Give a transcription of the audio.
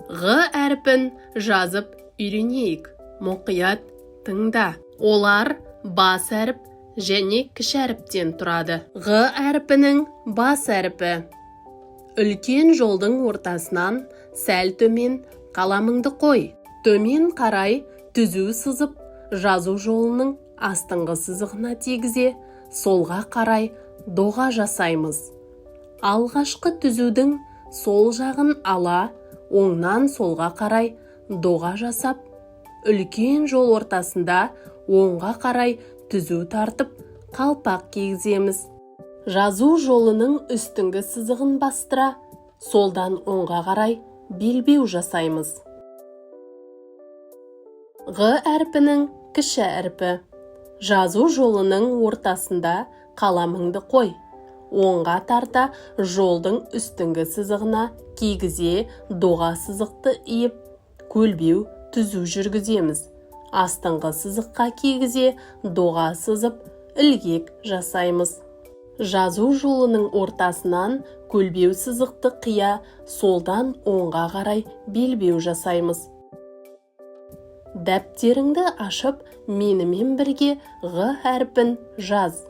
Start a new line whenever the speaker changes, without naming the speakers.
Г әрпін жазып үйренейік. Мұқият тыңда. Олар бас әріп және кіші әріптен тұрады. Г әрпінің бас әрпі. Үлкен жолдың ортасынан сәл төмен қаламыңды қой. Төмен қарай түзу сызып, жазу жолының астыңғы сызығына тигізе, солға қарай доға жасаймыз. Алғашқы түзудің сол жағын ала, оңнан солға қарай доға жасап, үлкен жол ортасында оңға қарай түзу тартып, қалпақ кигіземіз. Жазу жолының үстіңгі сызығын бастыра, солдан оңға қарай белбеу жасаймыз. Г әрпінің кіші әрпі. Жазу жолының ортасында қаламыңды қой. Оңға тарта жолдың үстіңгі сызығына кигізе, доға сызықты иіп, көлбеу түзу жүргіземіз. Астыңғы сызыққа кигізе, доға сызып, ілгек жасаймыз. Жазу жолының ортасынан көлбеу сызықты қия, солдан оңға қарай белбеу жасаймыз. Дәптеріңді ашып, менімен бірге Г әрпін жаз.